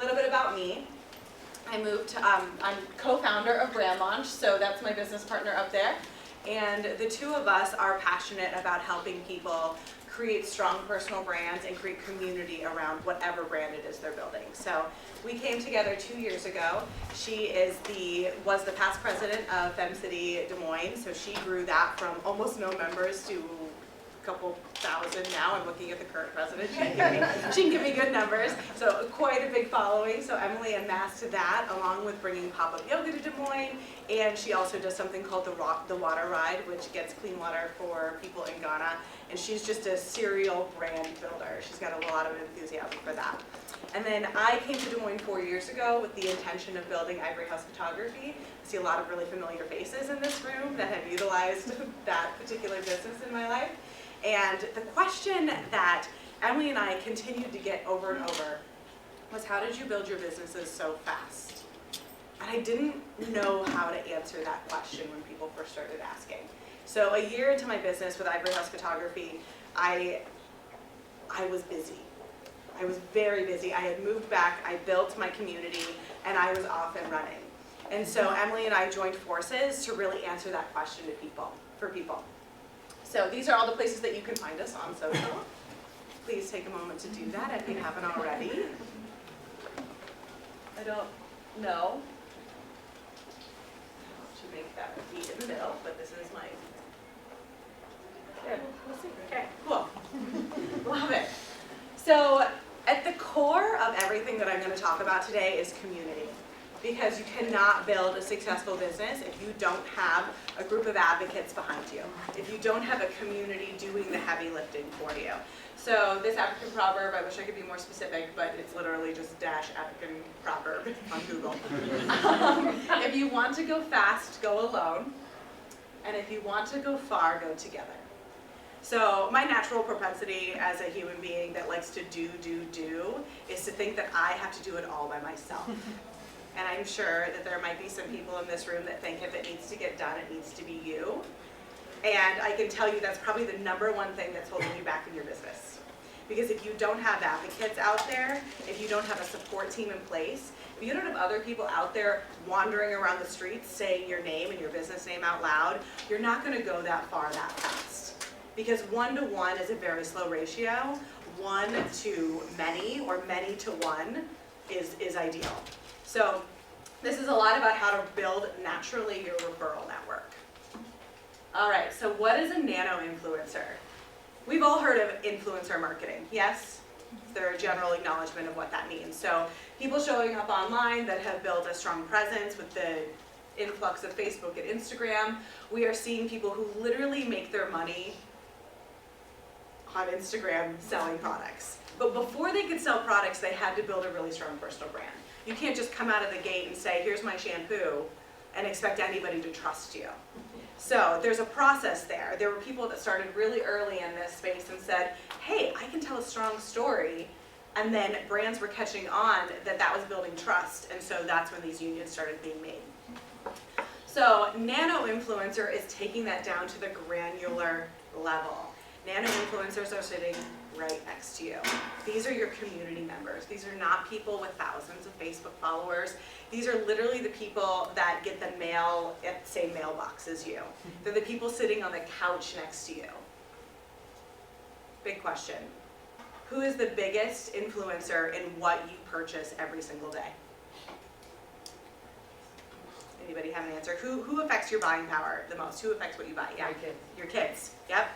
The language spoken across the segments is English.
little bit about me. I moved to, I'm co-founder of Brand Launch, so that's my business partner up there. And the two of us are passionate about helping people create strong personal brands and create community around whatever brand it is they're building. So we came together 2 years ago. She was the past president of FemCity Des Moines, so she grew that from almost no members to a couple thousand now. I'm looking at the current president. She can give me good numbers. So quite a big following. So Emily amassed that along with bringing pop-up yoga to Des Moines. And she also does something called the Water Ride, which gets clean water for people in Ghana. And she's just a serial brand builder. She's got a lot of enthusiasm for that. And then I came to Des Moines 4 years ago with the intention of building Ivory House Photography. I see a lot of really familiar faces in this room that have utilized that particular business in my life. And the question that Emily and I continued to get over and over was, how did you build your businesses so fast? And I didn't know how to answer that question when people first started asking. So a year into my business with Ivory House Photography, I was busy. I was very busy. I had moved back, I built my community, and I was off and running. And so Emily and I joined forces to really answer that question for people. So these are all the places that you can find us on social. Please take a moment to do that if you haven't already. I don't know how to make that be in the middle, but this is my... Good. We'll see. Okay, cool. Love it. So at the core of everything that I'm going to talk about today is community. Because you cannot build a successful business if you don't have a group of advocates behind you, if you don't have a community doing the heavy lifting for you. So this African proverb, I wish I could be more specific, but it's literally just dash African proverb on Google. If you want to go fast, go alone. And if you want to go far, go together. So my natural propensity as a human being that likes to do is to think that I have to do it all by myself. And I'm sure that there might be some people in this room that think if it needs to get done, it needs to be you. And I can tell you that's probably the #1 thing that's holding you back in your business. Because if you don't have advocates out there, if you don't have a support team in place, if you don't have other people out there wandering around the streets saying your name and your business name out loud, you're not going to go that far that fast. Because 1 to 1 is a very slow ratio. 1 to many or many to 1 is ideal. So this is a lot about how to build naturally your referral network. All right, so what is a nano influencer? We've all heard of influencer marketing, yes? There's a general acknowledgement of what that means. So people showing up online that have built a strong presence with the influx of Facebook and Instagram. We are seeing people who literally make their money on Instagram selling products. But before they could sell products, they had to build a really strong personal brand. You can't just come out of the gate and say, here's my shampoo, and expect anybody to trust you. So there's a process there. There were people that started really early in this space and said, hey, I can tell a strong story. And then brands were catching on that was building trust. And so that's when these unions started being made. So nano influencer is taking that down to the granular level. Nano influencers are sitting right next to you. These are your community members. These are not people with thousands of Facebook followers. These are literally the people that get the mail at the same mailbox as you. They're the people sitting on the couch next to you. Big question. Who is the biggest influencer in what you purchase every single day? Anybody have an answer? Who affects your buying power the most? Who affects what you buy? Yeah, your kids. Your kids. Yep.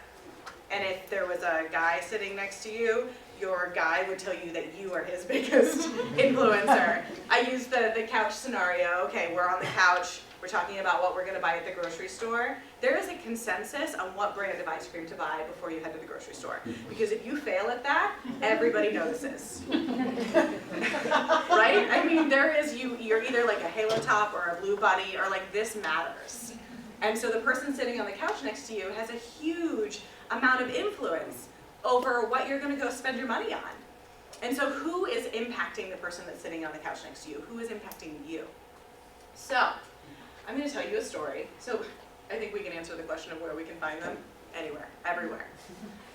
And if there was a guy sitting next to you, your guy would tell you that you are his biggest influencer. I use the couch scenario. Okay, we're on the couch. We're talking about what we're going to buy at the grocery store. There is a consensus on what brand of ice cream to buy before you head to the grocery store. Because if you fail at that, everybody notices. Right? I mean, you're either like a Halo Top or a Blue Bunny or like this matters. And so the person sitting on the couch next to you has a huge amount of influence over what you're going to go spend your money on. And so who is impacting the person that's sitting on the couch next to you? Who is impacting you? So I'm going to tell you a story. So I think we can answer the question of where we can find them. Anywhere, everywhere.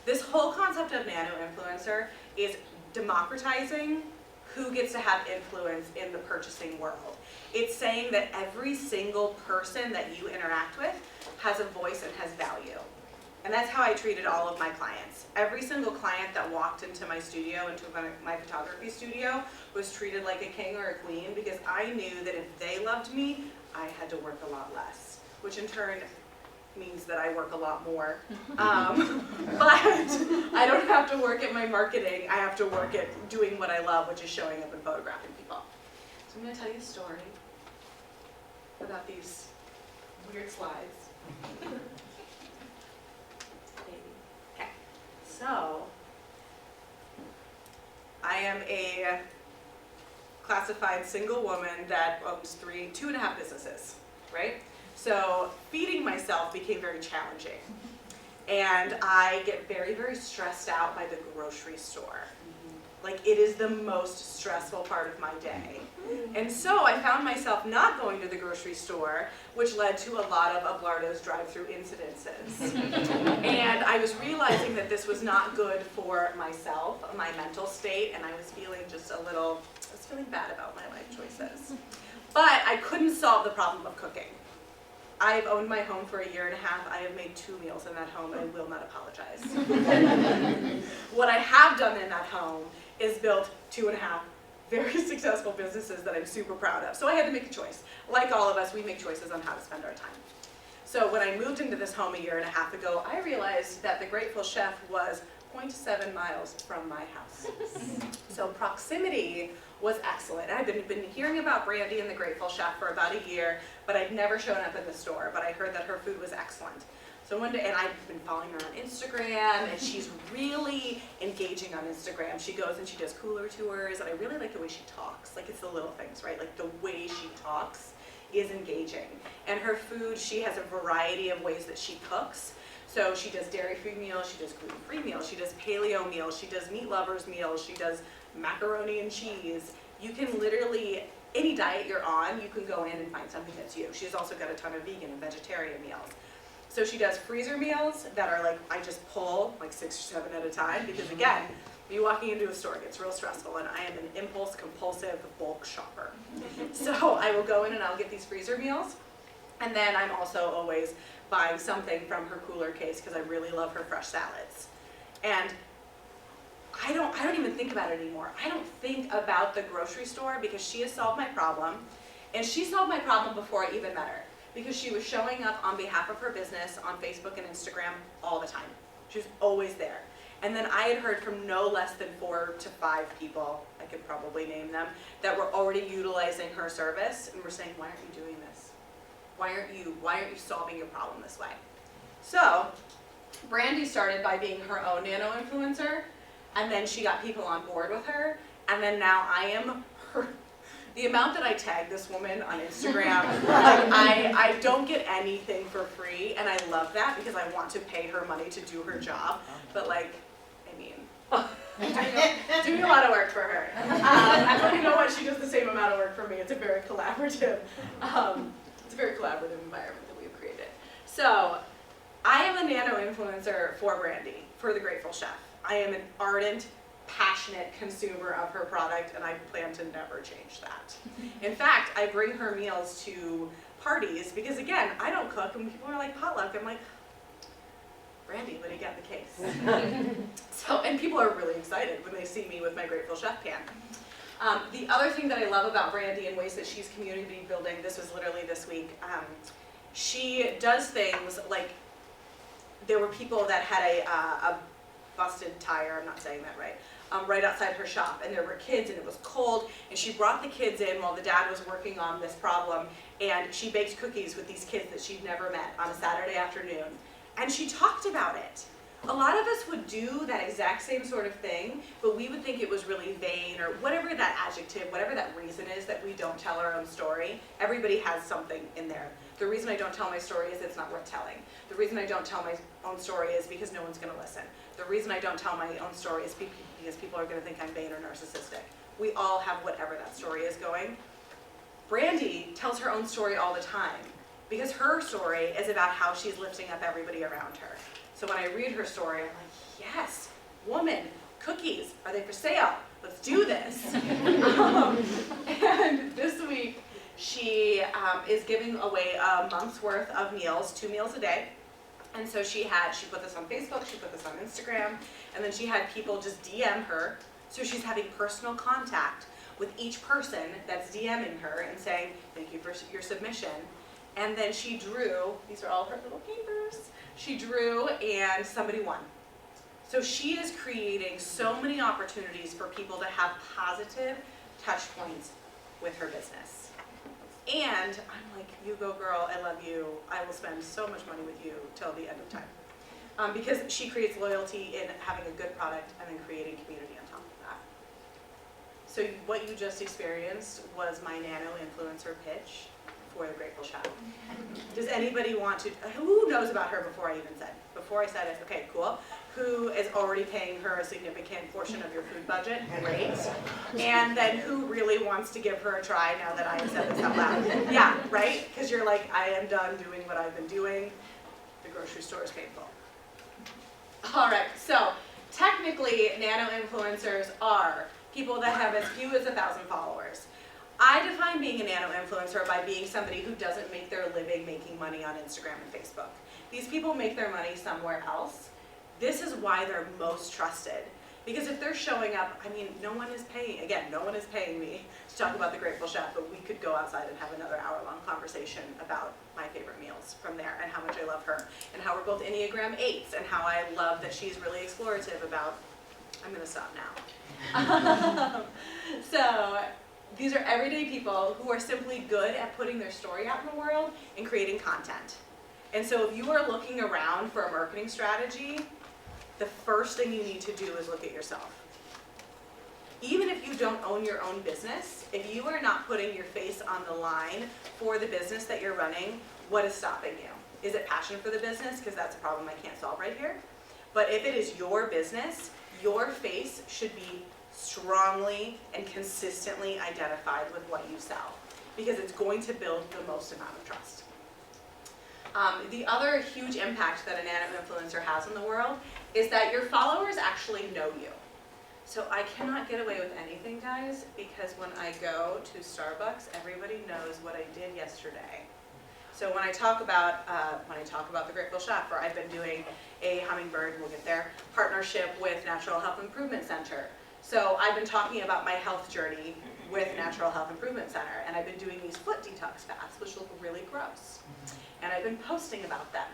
This whole concept of nano influencer is democratizing who gets to have influence in the purchasing world. It's saying that every single person that you interact with has a voice and has value. And that's how I treated all of my clients. Every single client that walked into my studio, into my photography studio, was treated like a king or a queen, because I knew that if they loved me, I had to work a lot less, which in turn means that I work a lot more. But I don't have to work at my marketing. I have to work at doing what I love, which is showing up and photographing people. So I'm going to tell you a story about these weird slides. Okay, so I am a classified single woman that owns 2.5 businesses, right? So feeding myself became very challenging. And I get very, very stressed out by the grocery store. Like, it is the most stressful part of my day. And so I found myself not going to the grocery store, which led to a lot of Ablardo's drive-through incidences. And I was realizing that this was not good for myself, my mental state, and I was feeling bad about my life choices. But I couldn't solve the problem of cooking. I've owned my home for 1.5 years. I have made 2 meals in that home, and I will not apologize. What I have done in that home is built 2.5 very successful businesses that I'm super proud of. So I had to make a choice. Like all of us, we make choices on how to spend our time. So when I moved into this home 1.5 years ago, I realized that the Grateful Chef was 0.7 miles from my house. So proximity was excellent. I've been hearing about Brandy and the Grateful Chef for about 1 year, but I'd never shown up in the store, but I heard that her food was excellent. So one day, and I've been following her on Instagram, and she's really engaging on Instagram. She goes and she does cooler tours, and I really like the way she talks. Like, it's the little things, right? Like, the way she talks is engaging. And her food, she has a variety of ways that she cooks. So she does dairy-free meals, she does gluten-free meals, she does paleo meals, she does meat lovers meals, she does macaroni and cheese. You can literally, any diet you're on, you can go in and find something that's you. She's also got a ton of vegan and vegetarian meals. So she does freezer meals that are like, I just pull like 6 or 7 at a time, because again, me walking into a store gets real stressful, and I am an impulse compulsive bulk shopper. So I will go in and I'll get these freezer meals, and then I'm also always buying something from her cooler case because I really love her fresh salads. And I don't even think about it anymore. I don't think about the grocery store, because she has solved my problem, and she solved my problem before I even met her, because she was showing up on behalf of her business on Facebook and Instagram all the time. She was always there. And then I had heard from no less than 4 to 5 people, I could probably name them, that were already utilizing her service and were saying, why aren't you doing this? Why aren't you solving your problem this way? So Brandy started by being her own nano influencer, and then she got people on board with her, and then now I am her. The amount that I tag this woman on Instagram, I don't get anything for free, and I love that, because I want to pay her money to do her job. But like, I mean, doing a lot of work for her. But you know what? She does the same amount of work for me. It's a very collaborative, environment that we've created. So I am a nano influencer for Brandy, for the Grateful Chef. I am an ardent, passionate consumer of her product, and I plan to never change that. In fact, I bring her meals to parties, because again, I don't cook, and people are like, potluck, I'm like, Brandy, would you get the case? And people are really excited when they see me with my Grateful Chef pan. The other thing that I love about Brandy in ways that she's community building, this was literally this week, she does things like, there were people that had a busted tire, I'm not saying that right, right outside her shop, and there were kids, and it was cold, and she brought the kids in while the dad was working on this problem, and she baked cookies with these kids that she'd never met on a Saturday afternoon, and she talked about it. A lot of us would do that exact same sort of thing, but we would think it was really vain, or whatever that adjective, whatever that reason is that we don't tell our own story. Everybody has something in there. The reason I don't tell my story is it's not worth telling. The reason I don't tell my own story is because no one's going to listen. The reason I don't tell my own story is because people are going to think I'm vain or narcissistic. We all have whatever that story is going. Brandy tells her own story all the time, because her story is about how she's lifting up everybody around her. So when I read her story, I'm like, yes, woman, Cookies, are they for sale? Let's do this. And this week, she is giving away a month's worth of meals, 2 meals a day. And so she put this on Facebook, she put this on Instagram, and then she had people just DM her. So she's having personal contact with each person that's DMing her and saying, thank you for your submission. And then she drew, these are all her little papers, she drew and somebody won. So she is creating so many opportunities for people to have positive touch points with her business. And I'm like, you go girl, I love you. I will spend so much money with you till the end of time. Because she creates loyalty in having a good product and then creating community on top of that. So what you just experienced was my Nano influencer pitch for the Grateful Chef. Does anybody want to, who knows about her before I even said? Before I said it, okay, cool. Who is already paying her a significant portion of your food budget? Great. And then who really wants to give her a try now that I have said this out loud? Yeah, right? Because you're like, I am done doing what I've been doing. The grocery store is painful. All right, so technically, nano influencers are people that have as few as 1,000 followers. I define being a nano influencer by being somebody who doesn't make their living making money on Instagram and Facebook. These people make their money somewhere else. This is why they're most trusted. Because if they're showing up, I mean, no one is paying me to talk about the Grateful Chef, but we could go outside and have another hour-long conversation about my favorite meals from there and how much I love her and how we're both Enneagram 8s and how I love that she's really explorative about, I'm gonna stop now. So these are everyday people who are simply good at putting their story out in the world and creating content. And so if you are looking around for a marketing strategy, the first thing you need to do is look at yourself. Even if you don't own your own business, if you are not putting your face on the line for the business that you're running, what is stopping you? Is it passion for the business? Because that's a problem I can't solve right here. But if it is your business, your face should be strongly and consistently identified with what you sell, because it's going to build the most amount of trust. The other huge impact that a nano influencer has in the world is that your followers actually know you. So I cannot get away with anything, guys, because when I go to Starbucks, everybody knows what I did yesterday. So when I talk about the Grateful Chef, or I've been doing a hummingbird, we'll get there, partnership with Natural Health Improvement Center. So I've been talking about my health journey with Natural Health Improvement Center, and I've been doing these foot detox fasts, which look really gross. And I've been posting about them.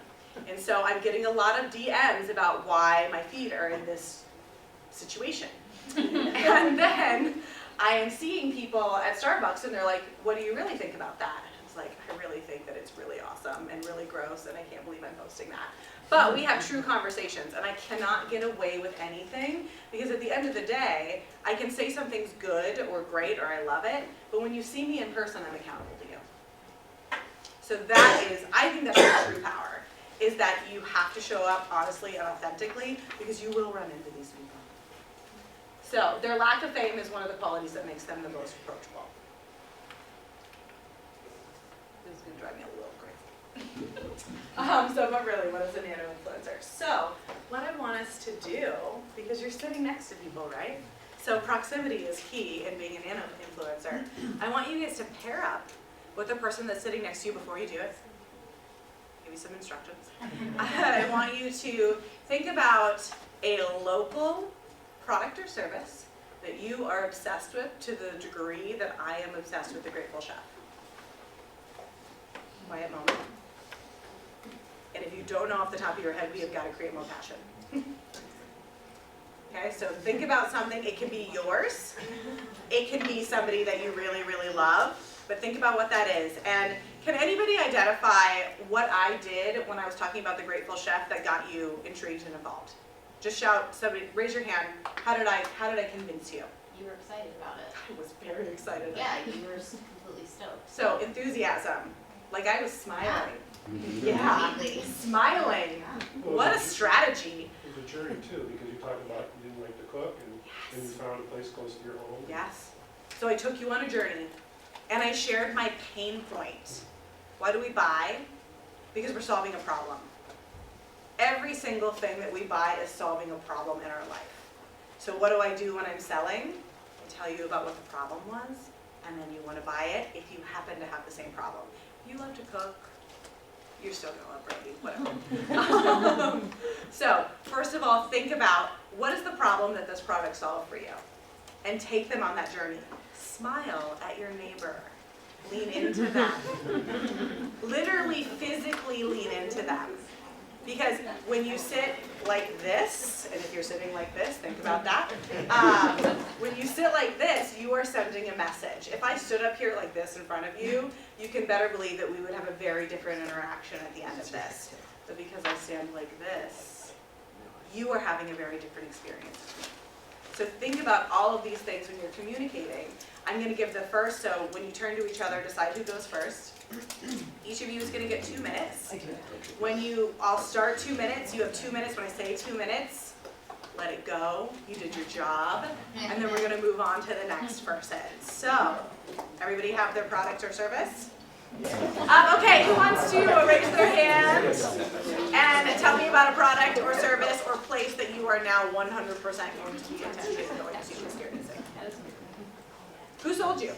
And so I'm getting a lot of DMs about why my feet are in this situation. And then I am seeing people at Starbucks and they're like, what do you really think about that? And I was like, I really think that it's really awesome and really gross and I can't believe I'm posting that. But we have true conversations and I cannot get away with anything, because at the end of the day, I can say something's good or great or I love it, but when you see me in person, I'm accountable to you. So that is, I think that's the true power, is that you have to show up honestly and authentically, because you will run into these people. So their lack of fame is one of the qualities that makes them the most approachable. This is going to drive me a little crazy. But really, what is a nano influencer? So what I want us to do, because you're sitting next to people, right? So proximity is key in being a nano influencer. I want you guys to pair up with the person that's sitting next to you before you do it. Give you some instructions. I want you to think about a local product or service that you are obsessed with to the degree that I am obsessed with the Grateful Chef. Quiet moment. And if you don't know off the top of your head, we have got to create more passion. Okay, so think about something. It can be yours. It can be somebody that you really, really love. But think about what that is. And can anybody identify what I did when I was talking about the Grateful Chef that got you intrigued and involved? Just shout, somebody, raise your hand. How did I convince you? You were excited about it. I was very excited. Yeah, you were completely stoked. So enthusiasm. Like I was smiling. Yeah. Smiling. Well, What a strategy. It was a journey too, because you talked about you didn't like to cook, and you found a place close to your home. Yes. So I took you on a journey, and I shared my pain point. Why do we buy? Because we're solving a problem. Every single thing that we buy is solving a problem in our life. So what do I do when I'm selling? I tell you about what the problem was, and then you want to buy it if you happen to have the same problem. If you love to cook, you're still going to love brandy, whatever. So first of all, think about what is the problem that this product solves for you, and take them on that journey. Smile at your neighbor. Lean into them. Literally, physically lean into them. Because when you sit like this, and if you're sitting like this, think about that. When you sit like this, you are sending a message. If I stood up here like this in front of you, you can better believe that we would have a very different interaction at the end of this. But because I stand like this, you are having a very different experience. So think about all of these things when you're communicating. I'm going to give the first, so when you turn to each other, decide who goes first. Each of you is going to get 2 minutes. I'll start 2 minutes. You have 2 minutes. When I say 2 minutes, let it go. You did your job. And then we're going to move on to the next person. So, everybody have their product or service? Okay, who wants to raise their hand and tell me about a product or service or place that you are now 100% going to be attending and going to experiencing? Who sold you?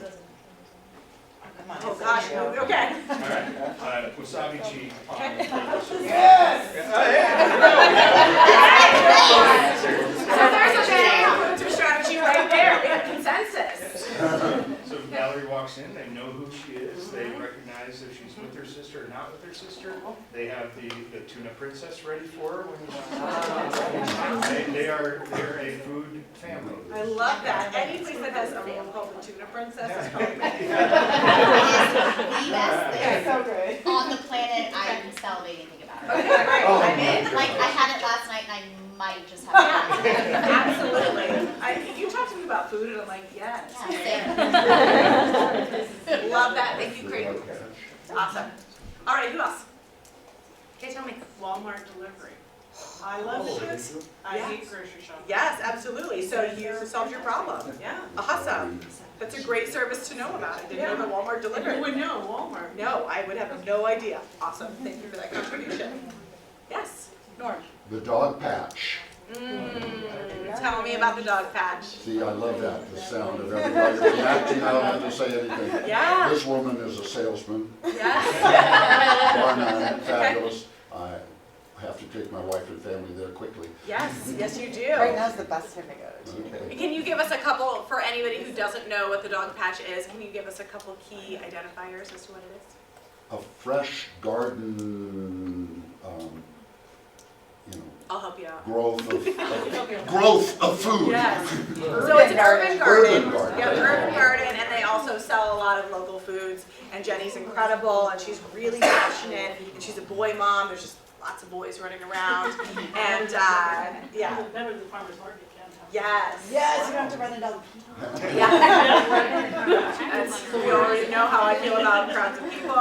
Oh gosh, okay. Alright, wasabi cheese. Yes! So there's a influencer strategy right there. We have consensus. So if Valerie walks in, they know who she is, they recognize if she's with her sister or not with her sister. They have the tuna princess ready for her when they're a food family. I love that. Any place that has a name called the Tuna Princess is probably It is the best thing so good. on the planet. I'm salivating thinking about it. Okay, great. I'm in. Like, I had it last night and I might just have it. Absolutely. You talked to me about food and I'm like, yes. Love that. Thank you, Creighton. Awesome. All right, who else? Okay, tell me. Walmart delivery. I love it. I Yes. hate grocery shopping. Yes, absolutely. So you solved your problem. Yeah. Awesome. That's a great service to know about. I didn't know that Walmart Who delivered. would know, Walmart? No, I would have no idea. Awesome. Thank you for that contribution. Yes, Norm. The dog patch. Tell me about the dog patch. See, I love that, the sound of everybody reacting. I don't have to say anything. Yeah. This woman is a salesman, Yes. bar none, fabulous. I have to take my wife and family there quickly. Yes, yes you Right do. now's the best time to go to. Okay. Can you give us a couple, for anybody who doesn't know what the dog patch is, can you give us a couple key identifiers as to what it is? A fresh garden, I'll help you out. growth of food. Yes. So it's an urban garden. Urban garden. Yeah, urban garden, and they also sell a lot of local foods. And Jenny's incredible, and she's really passionate, and she's a boy mom. There's just lots of boys running around, and yeah. Better than farmer's market, can't have. Yes. Yes, you don't have to run it down. We already know how I feel about crowds of people.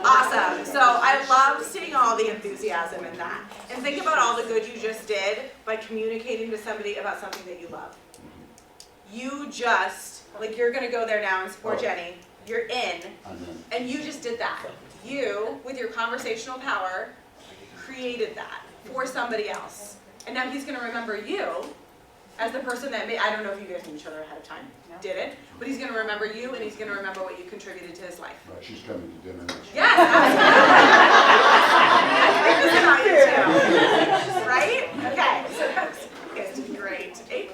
Awesome. So I love seeing all the enthusiasm in that. And think about all the good you just did by communicating to somebody about something that you love. You just, like you're going to go there now and support Jenny. You're in, and you just did that. You, with your conversational power, created that for somebody else. And now he's going to remember you as the person that made, I don't know if you guys knew each other ahead of time, didn't, but he's going to remember you, and he's going to remember what you contributed to his life. Right, she's coming to dinner next week. Yes, absolutely. Right? Okay, so you guys did great. A+.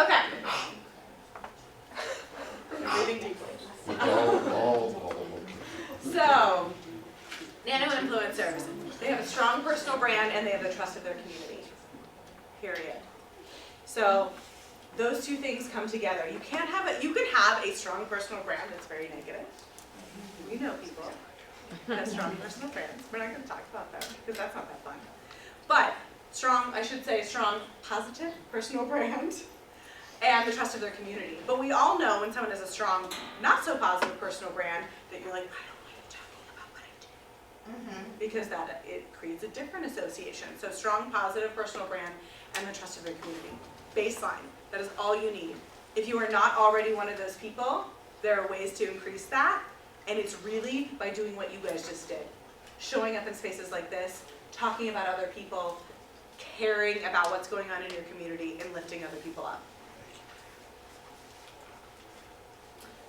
Okay. Breathing deeply. It's all So, Nano influencers, they have a strong personal brand and they have the trust of their community, period. So, those two things come together. You can have a strong personal brand that's very negative. We know people that have strong personal brands. We're not going to talk about that because that's not that fun. But strong positive personal brand and the trust of their community. But we all know when someone has a strong, not so positive personal brand that you're like, I don't want you talking about what I do. Because it creates a different association. So strong, positive personal brand and the trust of their community. Baseline. That is all you need. If you are not already one of those people, there are ways to increase that. And it's really by doing what you guys just did. Showing up in spaces like this, talking about other people, caring about what's going on in your community and lifting other people up.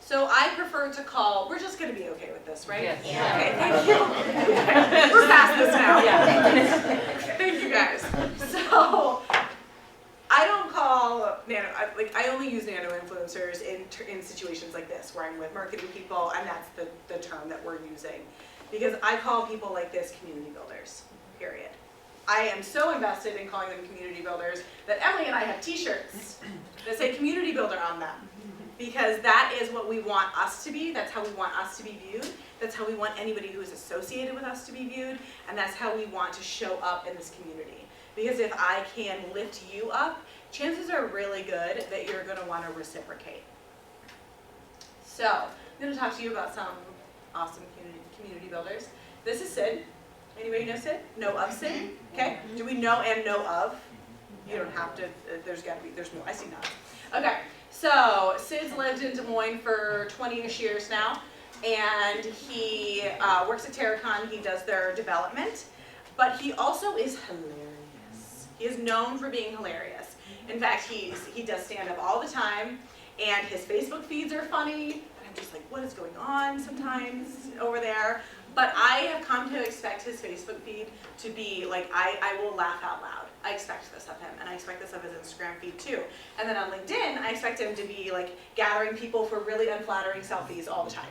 So I prefer to call, we're just going to be okay with this, right? Yes. Yeah. Okay, thank you. We're past this now. Thank you guys. So I don't call Nano, I only use Nano influencers in situations like this where I'm with marketing people, and that's the term that we're using. Because I call people like this community builders, period. I am so invested in calling them community builders that Emily and I have t-shirts that say community builder on them. Because that is what we want us to be, that's how we want us to be viewed, that's how we want anybody who is associated with us to be viewed, and that's how we want to show up in this community. Because if I can lift you up, chances are really good that you're going to want to reciprocate. So, I'm going to talk to you about some awesome community builders. This is Sid. Anybody know Sid? Know of Sid? Okay. Do we know and know of? You don't have to, there's more. I see none. Okay. So, Sid's lived in Des Moines for 20-ish years now, and he works at Terracon. He does their development, but he also is hilarious. He is known for being hilarious. In fact, he does stand-up all the time, and his Facebook feeds are funny, and I'm just like, what is going on sometimes over there? But I have come to expect his Facebook feed to be like, I will laugh out loud. I expect this of him, and I expect this of his Instagram feed too. And then on LinkedIn, I expect him to be like gathering people for really unflattering selfies all the time.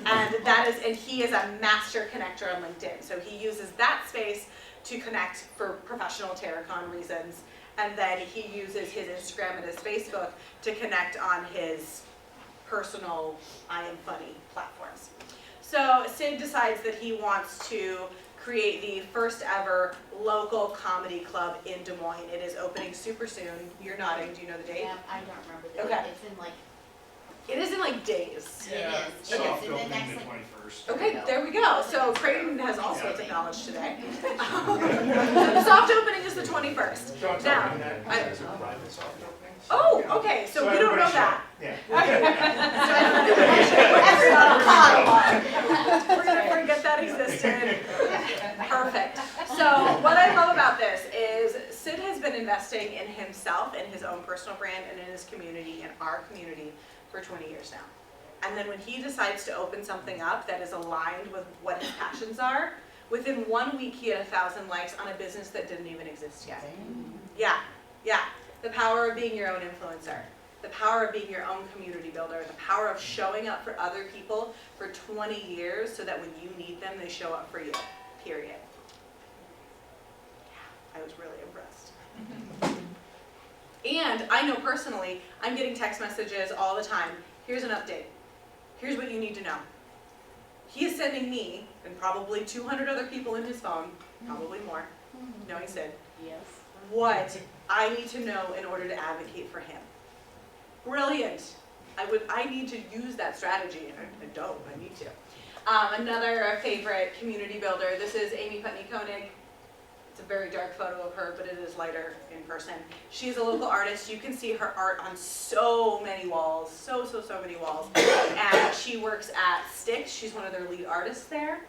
And he is a master connector on LinkedIn. So he uses that space to connect for professional Terracon reasons. And then he uses his Instagram and his Facebook to connect on his personal I am funny platforms. So Sid decides that he wants to create the first ever local comedy club in Des Moines. It is opening super soon. You're nodding. Do you know the date? Yeah, I don't remember the Okay. date. It's in like, It is in like days. it is. Soft It's in the opening next, the like, 21st. Okay, there we go. So Creighton has all sorts of knowledge today. The soft opening is the 21st. Don't Now, tell me that, I- it's a private soft opening. Oh, okay, so we don't know everybody that. should- Yeah. We're gonna forget that existed. Perfect. So what I love about this is Sid has been investing in himself, in his own personal brand, and in his community, in our community, for 20 years now. And then when he decides to open something up that is aligned with what his passions are, within 1 week he had 1,000 likes on a business that didn't even exist yet. Yeah. The power of being your own influencer. The power of being your own community builder. The power of showing up for other people for 20 years so that when you need them, they show up for you. Period. Yeah, I was really impressed. And I know personally, I'm getting text messages all the time. Here's an update. Here's what you need to know. He is sending me, and probably 200 other people in his phone, probably more, knowing Sid, yes. what I need to know in order to advocate for him. Brilliant. I need to use that strategy, and I don't, I need to. Another favorite community builder, this is Amy Putney Koenig. It's a very dark photo of her, but it is lighter in person. She's a local artist. You can see her art on so many walls, so many walls. And she works at Styx. She's one of their lead artists there.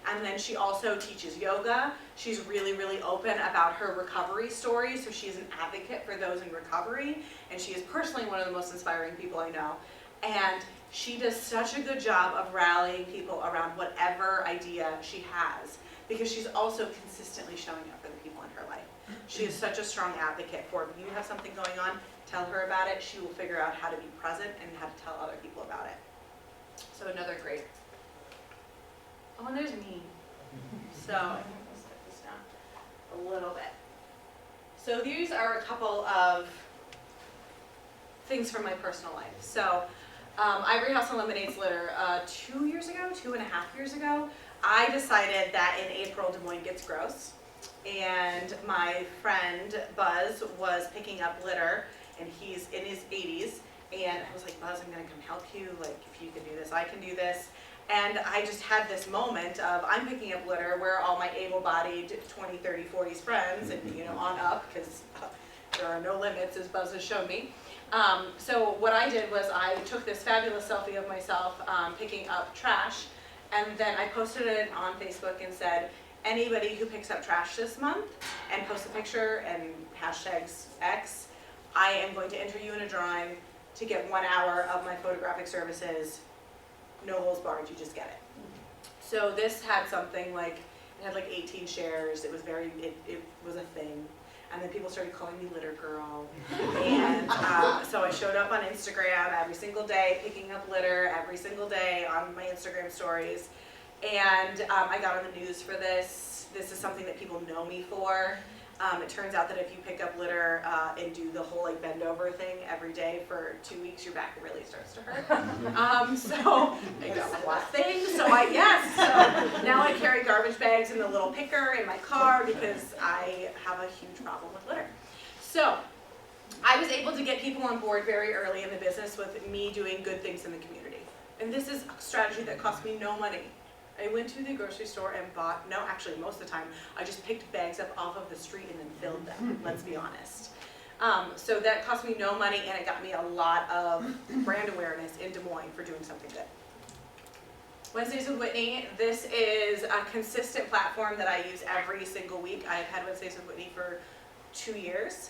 And then she also teaches yoga. She's really open about her recovery story, so she's an advocate for those in recovery, and she is personally one of the most inspiring people I know. And she does such a good job of rallying people around whatever idea she has, because she's also consistently showing up for the people in her life. She is such a strong advocate for, if you have something going on, tell her about it. She will figure out how to be present and how to tell other people about it. So another great. Oh, and there's me. So I think I'll set this down a little bit. So these are a couple of things from my personal life. So Ivory House and Lemonade's litter, 2.5 years ago, I decided that in April Des Moines gets gross. And my friend Buzz was picking up litter, and he's in his 80s. And I was like, Buzz, I'm gonna come help you. Like, if you can do this, I can do this. And I just had this moment of, I'm picking up litter, where are all my able-bodied 20, 30, 40s friends, and on up, because there are no limits, as Buzz has shown me. So what I did was I took this fabulous selfie of myself picking up trash, and then I posted it on Facebook and said, anybody who picks up trash this month and posts a picture and hashtags X, I am going to enter you in a drawing to get 1 hour of my photographic services, no holds barred, you just get it. So this had something like, it had like 18 shares, it was it was a thing. And then people started calling me litter girl. And so I showed up on Instagram every single day, picking up litter every single day on my Instagram stories. And I got on the news for this. This is something that people know me for. It turns out that if you pick up litter and do the whole like bend over thing every day for 2 weeks, your back really starts to hurt. So I got a lot of things. So so now I carry garbage bags and a little picker in my car because I have a huge problem with litter. So I was able to get people on board very early in the business with me doing good things in the community. And this is a strategy that cost me no money. I went to the grocery store and bought, no, actually most of the time, I just picked bags up off of the street and then filled them, let's be honest. So that cost me no money and it got me a lot of brand awareness in Des Moines for doing something good. Wednesdays with Whitney, this is a consistent platform that I use every single week. I've had Wednesdays with Whitney for 2 years.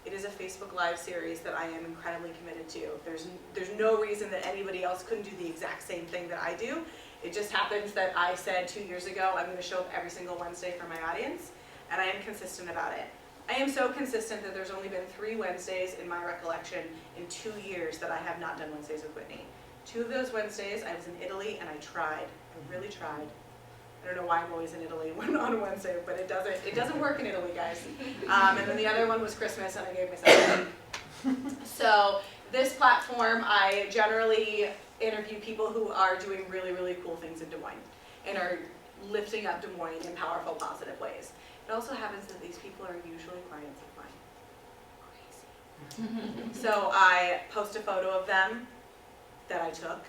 It is a Facebook Live series that I am incredibly committed to. There's no reason that anybody else couldn't do the exact same thing that I do. It just happens that I said 2 years ago, I'm going to show up every single Wednesday for my audience, and I am consistent about it. I am so consistent that there's only been 3 Wednesdays in my recollection in 2 years that I have not done Wednesdays with Whitney. 2 of those Wednesdays, I was in Italy, and I tried. I really tried. I don't know why I'm always in Italy on a Wednesday, but it doesn't work in Italy, guys. And then the other one was Christmas, and I gave myself a week. So this platform, I generally interview people who are doing really, really cool things in Des Moines and are lifting up Des Moines in powerful, positive ways. It also happens that these people are usually clients of mine. Crazy. So I post a photo of them that I took,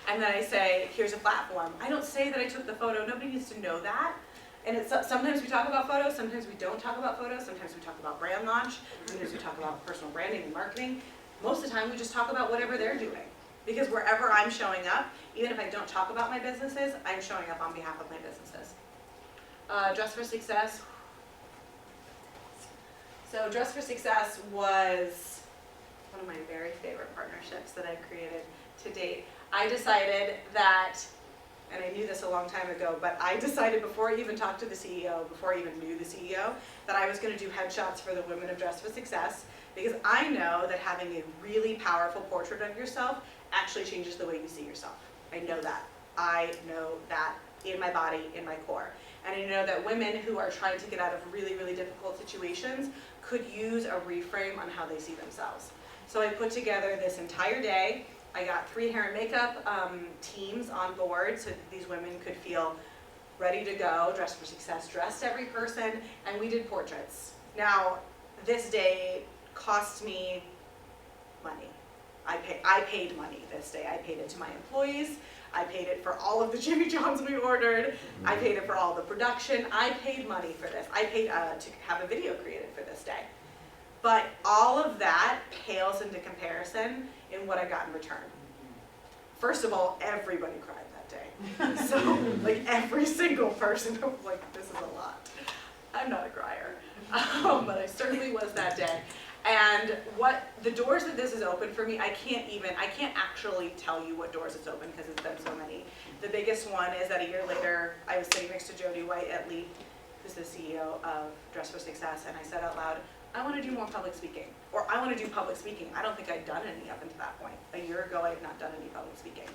and then I say, here's a platform. I don't say that I took the photo. Nobody needs to know that. And sometimes we talk about photos, sometimes we don't talk about photos, sometimes we talk about brand launch, sometimes we talk about personal branding and marketing. Most of the time we just talk about whatever they're doing. Because wherever I'm showing up, even if I don't talk about my businesses, I'm showing up on behalf of my businesses. Dress for Success. So Dress for Success was one of my very favorite partnerships that I've created to date. I decided that, and I knew this a long time ago, but I decided before I even talked to the CEO, before I even knew the CEO, that I was going to do headshots for the women of Dress for Success, because I know that having a really powerful portrait of yourself actually changes the way you see yourself. I know that. I know that in my body, in my core. And I know that women who are trying to get out of really, really difficult situations could use a reframe on how they see themselves. So I put together this entire day. I got 3 hair and makeup teams on board so that these women could feel ready to go, Dress for Success, dressed every person, and we did portraits. Now, this day cost me money. I paid money this day. I paid it to my employees. I paid it for all of the Jimmy Johns we ordered. I paid it for all the production. I paid money for this. I paid to have a video created for this day. But all of that pales into comparison in what I got in return. First of all, everybody cried that day. So, like, every single person was like, this is a lot. I'm not a crier, but I certainly was that day. And what the doors that this has opened for me, I can't actually tell you what doors it's opened because it's been so many. The biggest one is that a year later, I was sitting next to Jody White at Leap, who's the CEO of Dress for Success, and I said out loud, I want to do more public speaking, or I want to do public speaking. I don't think I'd done any up until that point. A year ago, I had not done any public speaking.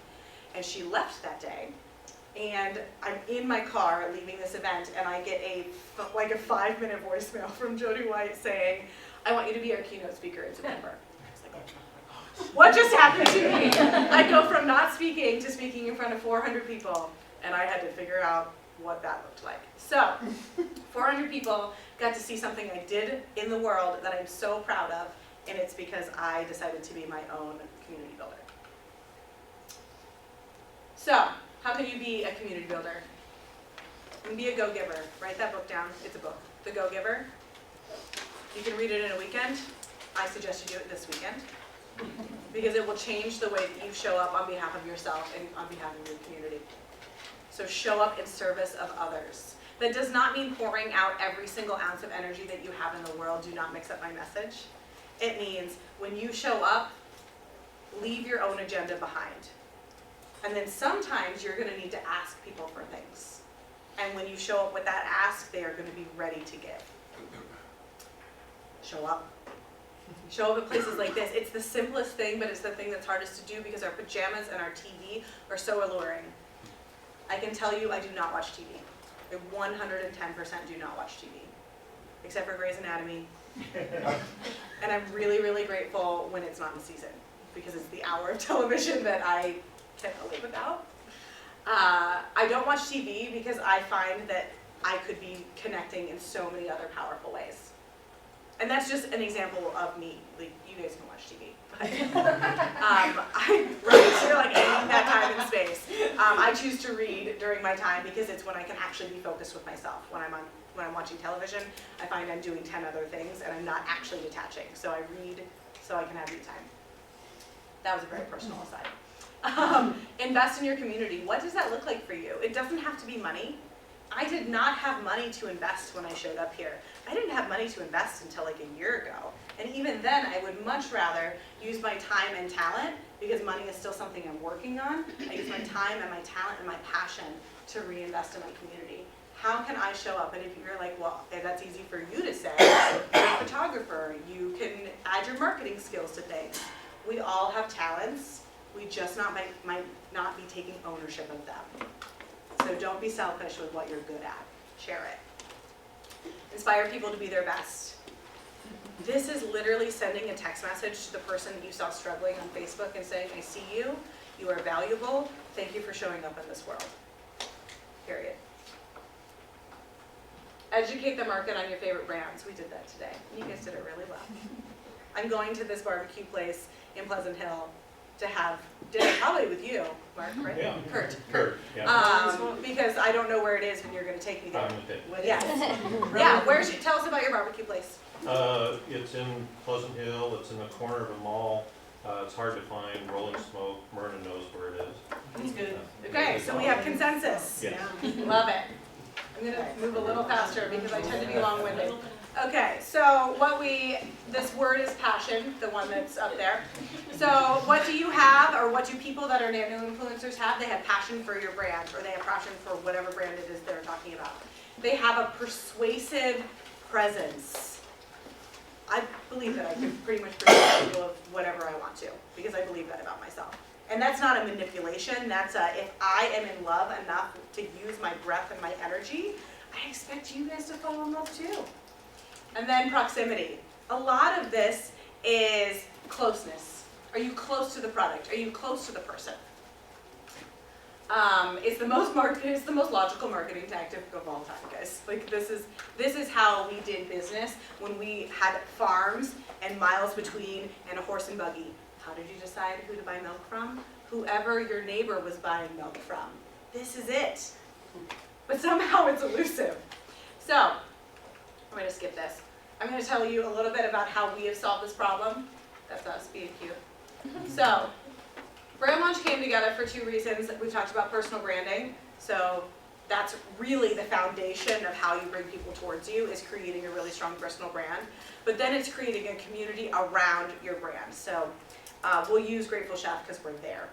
And she left that day, and I'm in my car leaving this event, and I get a 5-minute voicemail from Jody White saying, I want you to be our keynote speaker in September. I was like, oh, what just happened to me? I go from not speaking to speaking in front of 400 people, and I had to figure out what that looked like. So, 400 people got to see something I did in the world that I'm so proud of, and it's because I decided to be my own community builder. So, how can you be a community builder? You can be a go-giver. Write that book down. It's a book. The Go-Giver. You can read it in a weekend. I suggest you do it this weekend because it will change the way that you show up on behalf of yourself and on behalf of your community. So show up in service of others. That does not mean pouring out every single ounce of energy that you have in the world. Do not mix up my message. It means when you show up, leave your own agenda behind. And then sometimes you're going to need to ask people for things. And when you show up with that ask, they are going to be ready to give. Show up. Show up at places like this. It's the simplest thing, but it's the thing that's hardest to do because our pajamas and our TV are so alluring. I can tell you I do not watch TV. I 110% do not watch TV, except for Grey's Anatomy. And I'm really, really grateful when it's not in season because it's the hour of television that I cannot live without. I don't watch TV because I find that I could be connecting in so many other powerful ways. And that's just an example of me. Like, you guys can watch TV. So you're like, I need that time and space. I choose to read during my time because it's when I can actually be focused with myself. When I'm watching television, I find I'm doing 10 other things and I'm not actually detaching. So I read so I can have me time. That was a very personal aside. Invest in your community. What does that look like for you? It doesn't have to be money. I did not have money to invest when I showed up here. I didn't have money to invest until like a year ago. And even then, I would much rather use my time and talent, because money is still something I'm working on. I use my time and my talent and my passion to reinvest in my community. How can I show up? And if you're like, well, that's easy for you to say, you're a photographer, you can add your marketing skills to things. We all have talents. We just might not be taking ownership of them. So don't be selfish with what you're good at. Share it. Inspire people to be their best. This is literally sending a text message to the person that you saw struggling on Facebook and saying, I see you, you are valuable, thank you for showing up in this world. Period. Educate the market on your favorite brands. We did that today. You guys did it really well. I'm going to this barbecue place in Pleasant Hill to have dinner, probably with you, Mark, right? Yeah. Kurt. Yeah. Because I don't know where it is when you're going to take me there. Okay. Yes. Yeah. Tell us about your barbecue place. It's in Pleasant Hill. It's in the corner of a mall. It's hard to find. Rolling Smoke. Myrna knows where it is. That's good. Okay, so we have consensus. Yeah. Love it. I'm going to move a little faster because I tend to be long-winded. Okay, so this word is passion, the one that's up there. So what do you have, or what do people that are Nano influencers have? They have passion for your brand, or they have passion for whatever brand it is they're talking about. They have a persuasive presence. I believe that I can pretty much persuade people of whatever I want to, because I believe that about myself. And that's not a manipulation, that's if I am in love enough to use my breath and my energy, I expect you guys to fall in love too. And then proximity. A lot of this is closeness. Are you close to the product? Are you close to the person? It's the most logical marketing tactic of all time, guys. Like this is how we did business when we had farms and miles between and a horse and buggy. How did you decide who to buy milk from? Whoever your neighbor was buying milk from. This is it. But somehow it's elusive. So, I'm going to skip this. I'm going to tell you a little bit about how we have solved this problem. That's us being cute. So, Brand Launch came together for two reasons. We've talked about personal branding. So, that's really the foundation of how you bring people towards you, is creating a really strong personal brand. But then it's creating a community around your brand. So, we'll use Grateful Chef because we're there.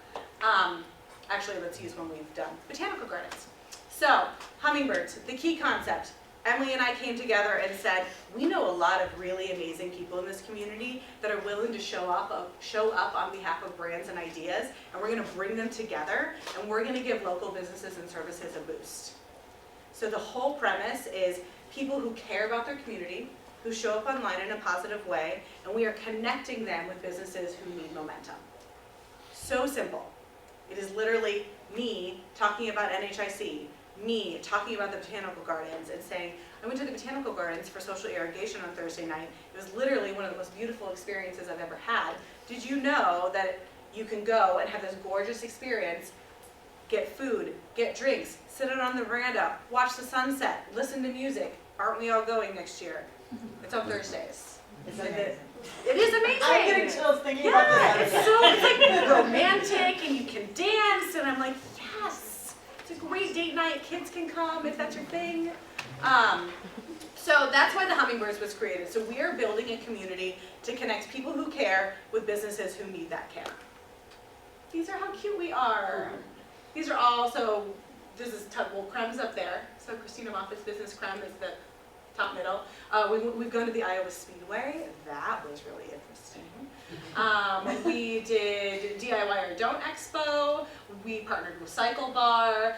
Actually, let's use one we've done. Botanical gardens. So, hummingbirds, the key concept. Emily and I came together and said, we know a lot of really amazing people in this community that are willing to show up on behalf of brands and ideas, and we're going to bring them together, and we're going to give local businesses and services a boost. So the whole premise is people who care about their community, who show up online in a positive way, and we are connecting them with businesses who need momentum. So simple. It is literally me talking about NHIC, me talking about the botanical gardens and saying, I went to the botanical gardens for social irrigation on Thursday night. It was literally one of the most beautiful experiences I've ever had. Did you know that you can go and have this gorgeous experience, get food, get drinks, sit out on the veranda, watch the sunset, listen to music? Aren't we all going next year? It's on Thursdays. It's amazing. It is amazing. I'm getting chills thinking about Yeah, this. it's like romantic and you can dance and I'm like, yes, it's a great date night. Kids can come if that's your thing. So that's why the Hummingbirds was created. So we are building a community to connect people who care with businesses who need that care. These are how cute we are. These are all, so this is, well, Crem's up there. So Christina Moffitt's business, Crem, is the top middle. We've gone to the Iowa Speedway. That was really interesting. We did DIY or Don't Expo. We partnered with Cycle Bar.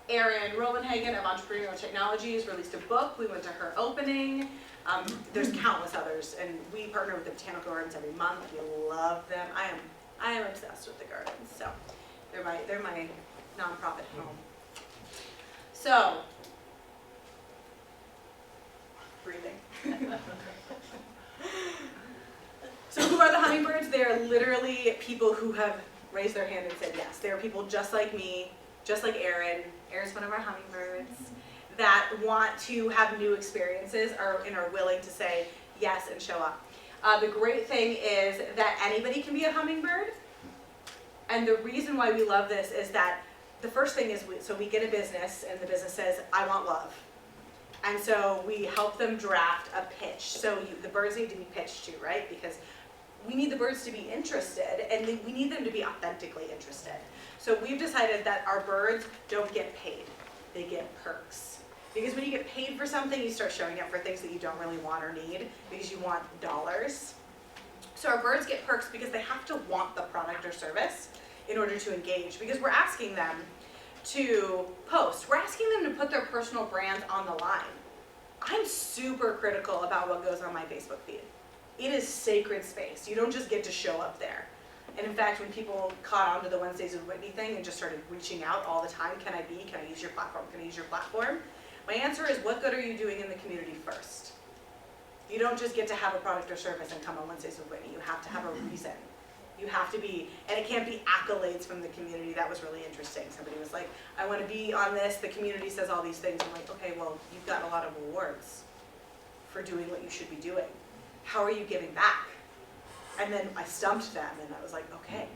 Erin Rovenhagen of Entrepreneurial Technologies released a book. We went to her opening. There's countless others, and we partner with the Botanical Gardens every month. We love them. I am obsessed with the gardens, so they're my nonprofit home. So, breathing. So who are the hummingbirds? They are literally people who have raised their hand and said yes. They are people just like me, just like Erin. Erin's one of our hummingbirds that want to have new experiences and are willing to say yes and show up. The great thing is that anybody can be a hummingbird. And the reason why we love this is that the first thing is, we get a business and the business says, I want love. And so we help them draft a pitch. So the birds need to be pitched to, right? Because we need the birds to be interested, and we need them to be authentically interested. So we've decided that our birds don't get paid, they get perks. Because when you get paid for something, you start showing up for things that you don't really want or need because you want dollars. So our birds get perks because they have to want the product or service in order to engage, because we're asking them to post. We're asking them to put their personal brands on the line. I'm super critical about what goes on my Facebook feed. It is sacred space. You don't just get to show up there. And in fact, when people caught on to the Wednesdays with Whitney thing and just started reaching out all the time, can I use your platform? Can I use your platform? My answer is, what good are you doing in the community first? You don't just get to have a product or service and come on Wednesdays with Whitney. You have to have a reason. You have to be, and it can't be accolades from the community. That was really interesting. Somebody was like, I want to be on this. The community says all these things. I'm like, okay, well, you've got a lot of awards for doing what you should be doing. How are you giving back? And then I stumped them, and I was like, okay,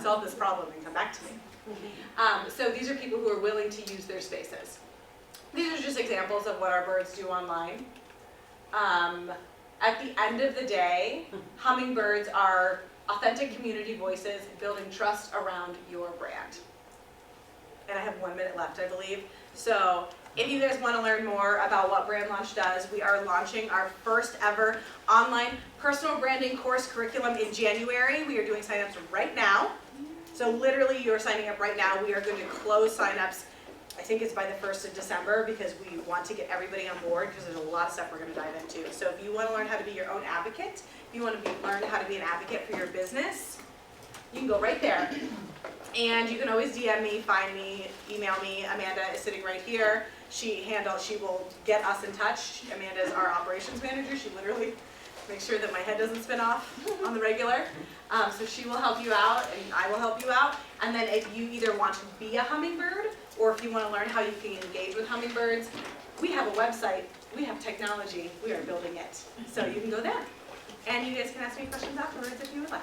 solve this problem and come back to me. So these are people who are willing to use their spaces. These are just examples of what our birds do online. At the end of the day, hummingbirds are authentic community voices building trust around your brand. And I have 1 minute left, I believe. So if you guys want to learn more about what Brand Launch does, we are launching our first ever online personal branding course curriculum in January. We are doing signups right now. So literally you're signing up right now. We are going to close signups, I think it's by the 1st of December, because we want to get everybody on board, because there's a lot of stuff we're going to dive into. So if you want to learn how to be your own advocate, if you want to learn how to be an advocate for your business, you can go right there. And you can always DM me, find me, email me. Amanda is sitting right here. She will get us in touch. Amanda is our operations manager. She literally makes sure that my head doesn't spin off on the regular. So she will help you out, and I will help you out. And then if you either want to be a hummingbird, or if you want to learn how you can engage with hummingbirds, we have a website, we have technology, we are building it. So you can go there. And you guys can ask me questions afterwards if you would like.